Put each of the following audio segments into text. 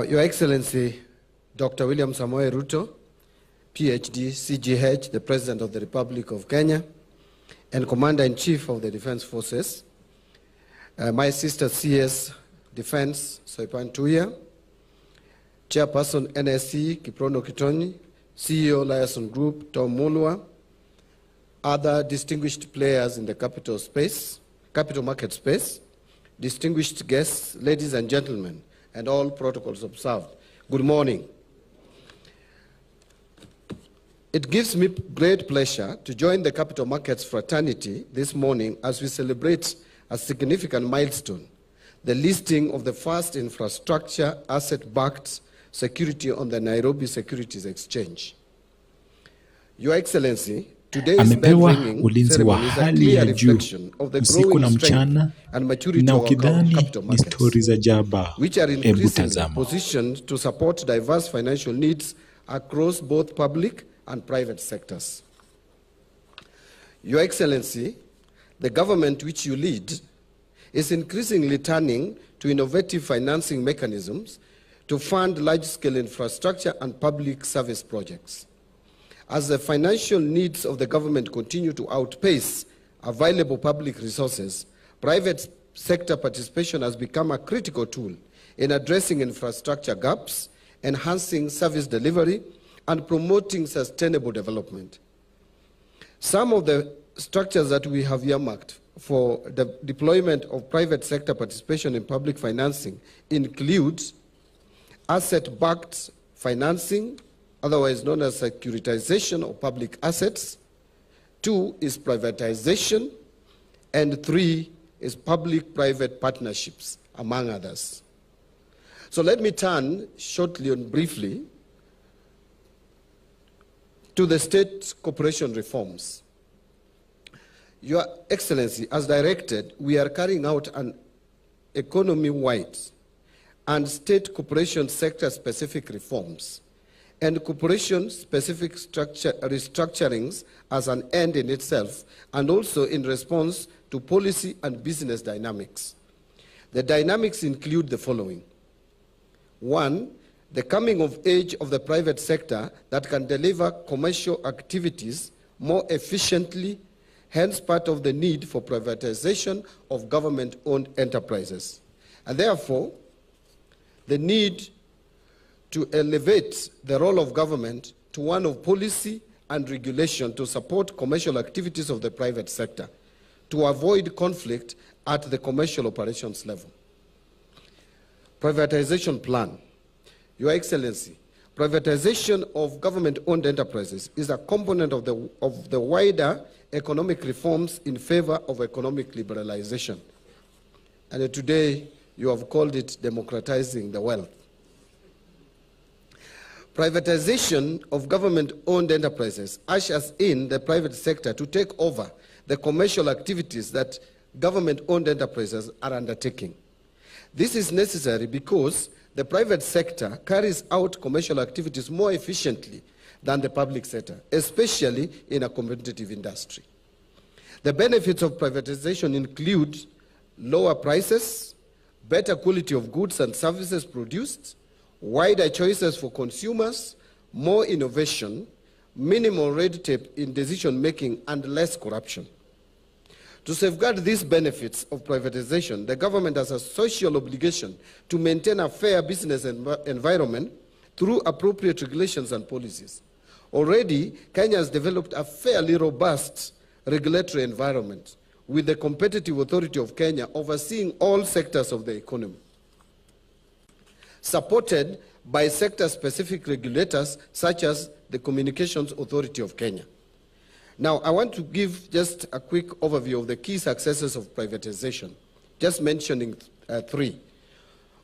Your Excellency, Dr. William Samoei Ruto, PhD, CGH, the President of the Republic of Kenya, and Commander-in-Chief of the Defense Forces, my sister CS Defense, Soipan Tuya, Chairperson NSC, Kiprono Kitoni, CEO, Liaison Group, Tom Mulwa, other distinguished players in the capital market space, distinguished guests, ladies and gentlemen, and all protocols observed. Good morning. It gives me great pleasure to join the capital markets fraternity this morning as we celebrate a significant milestone, the listing of the first infrastructure asset-backed security on the Nairobi Securities Exchange. Your Excellency, today's bell ringing ceremony is a clear reflection of the growing strength and maturity of our capital markets, which are increasingly positioned to support diverse financial needs across both public and private sectors. Your Excellency, the government which you lead is increasingly turning to innovative financing mechanisms to fund large-scale infrastructure and public service projects. As the financial needs of the government continue to outpace available public resources, private sector participation has become a critical tool in addressing infrastructure gaps, enhancing service delivery, and promoting sustainable development. Some of the structures that we have earmarked for the deployment of private sector participation in public financing include asset-backed financing, otherwise known as securitization of public assets. 2 is privatization, and 3 is public-private partnerships, among others. So let me turn shortly and briefly to the state corporation reforms. Your Excellency, as directed, we are carrying out an economy-wide and state corporation sector-specific reforms and corporation-specific restructurings as an end in itself, and also in response to policy and business dynamics. The dynamics include the following. 1, the coming of age of the private sector that can deliver commercial activities more efficiently, hence part of the need for privatization of government-owned enterprises. And therefore, the need to elevate the role of government to one of policy and regulation to support commercial activities of the private sector, to avoid conflict at the commercial operations level. Privatization plan. Your Excellency, privatization of government-owned enterprises is a component of the wider economic reforms in favor of economic liberalization. And today, you have called it democratizing the wealth. Privatization of government-owned enterprises ushers in the private sector to take over the commercial activities that government-owned enterprises are undertaking. This is necessary because the private sector carries out commercial activities more efficiently than the public sector, especially in a competitive industry. The benefits of privatization include lower prices, better quality of goods and services produced, wider choices for consumers, more innovation, minimal red tape in decision-making, and less corruption. To safeguard these benefits of privatization, the government has a social obligation to maintain a fair business environment through appropriate regulations and policies. Already, Kenya has developed a fairly robust regulatory environment with the Competitive Authority of Kenya overseeing all sectors of the economy, supported by sector-specific regulators such as the Communications Authority of Kenya. Now, I want to give just a quick overview of the key successes of privatization, just mentioning 3.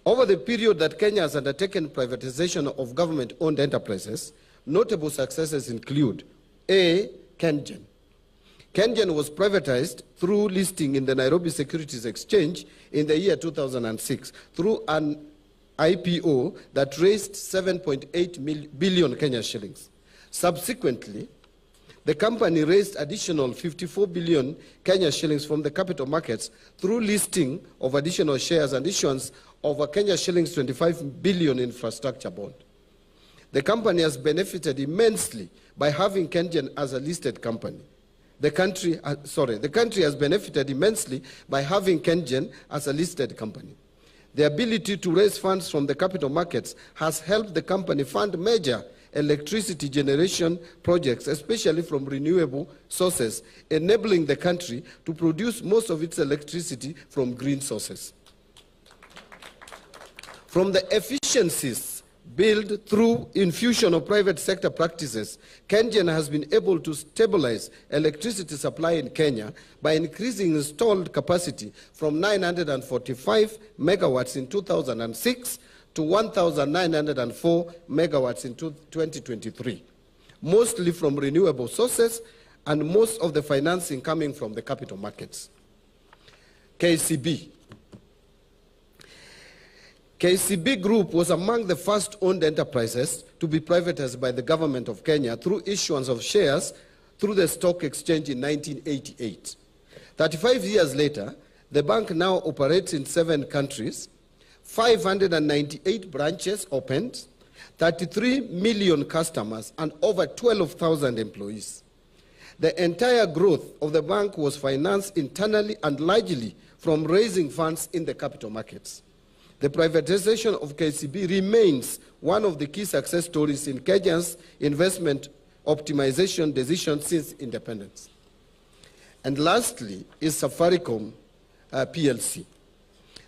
Over the period that Kenya has undertaken privatization of government-owned enterprises, notable successes include A. KenGen. KenGen was privatized through listing in the Nairobi Securities Exchange in the year 2006 through an IPO that raised 7.8 billion Kenya shillings. Subsequently, the company raised additional 54 billion Kenya shillings from the capital markets through listing of additional shares and issuance of a Kenya shillings 25 billion infrastructure bond. The company has benefited immensely by having KenGen as a listed company. The country has benefited immensely by having KenGen as a listed company. The ability to raise funds from the capital markets has helped the company fund major electricity generation projects, especially from renewable sources, enabling the country to produce most of its electricity from green sources. From the efficiencies built through infusion of private sector practices, KenGen has been able to stabilize electricity supply in Kenya by increasing installed capacity from 945 megawatts in 2006 to 1,904 megawatts in 2023, mostly from renewable sources and most of the financing coming from the capital markets. KCB. KCB Group was among the first owned enterprises to be privatized by the government of Kenya through issuance of shares through the stock exchange in 1988. 35 years later, the bank now operates in 7 countries, 598 branches opened, 33 million customers, and over 12,000 employees. The entire growth of the bank was financed internally and largely from raising funds in the capital markets. The privatization of KCB remains one of the key success stories in Kenya's investment optimization decision since independence. And lastly is Safaricom PLC.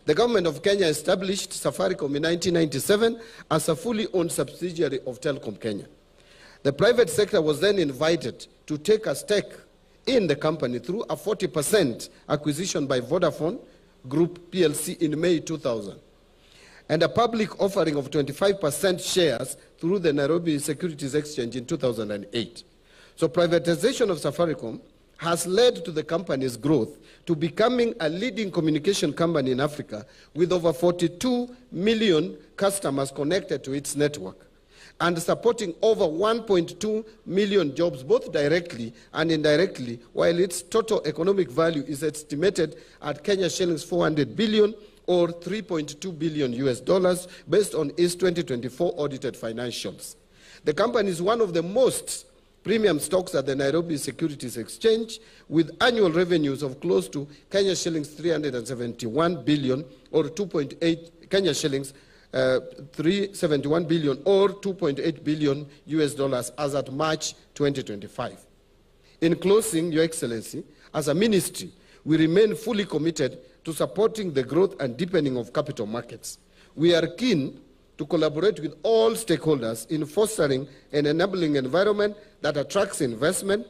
The government of Kenya established Safaricom in 1997 as a fully owned subsidiary of Telecom Kenya. The private sector was then invited to take a stake in the company through a 40% acquisition by Vodafone Group PLC in May 2000, and a public offering of 25% shares through the Nairobi Securities Exchange in 2008. So privatization of Safaricom has led to the company's growth to becoming a leading communication company in Africa with over 42 million customers connected to its network and supporting over 1.2 million jobs both directly and indirectly, while its total economic value is estimated at Kenya shillings 400 billion or $3.2 billion based on its 2024 audited financials. The company is one of the most premium stocks at the Nairobi Securities Exchange with annual revenues of close to Kenya shillings 371 billion or 2.8 Kenya shillings 371 billion or $2.8 billion as at March 2025. In closing, Your Excellency, as a ministry, we remain fully committed to supporting the growth and deepening of capital markets. We are keen to collaborate with all stakeholders in fostering an enabling environment that attracts investment,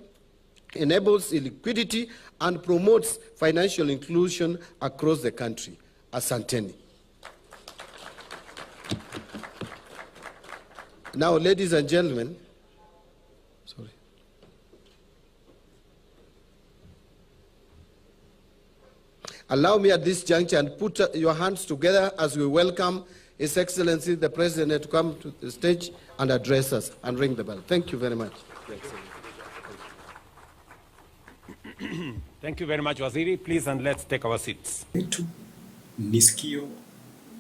enables liquidity, and promotes financial inclusion across the country. Asanteni. Now, ladies and gentlemen, allow me at this juncture and put your hands together as we welcome His Excellency the President to come to the stage and address us and ring the bell. Thank you very much. Thank you very much, Waziri. Please, and let's take our seats. Wetu ni sikio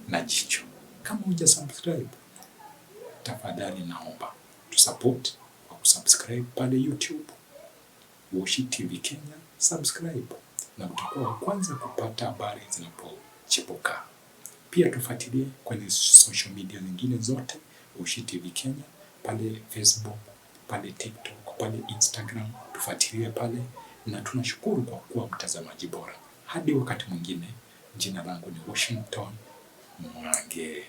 na jicho. Kama huja subscribe, tafadhali naomba tusupport kwa kusubscribe pale YouTube, Washy TV Kenya, subscribe na utakuwa wa kwanza kupata habari zinapochipuka. Pia tufuatilie kwenye social media nyingine zote, Washy TV Kenya, pale Facebook, pale TikTok, pale Instagram, tufuatilie pale, na tunashukuru kwa kuwa mtazamaji bora. Hadi wakati mwingine, jina langu ni Washington Mwange.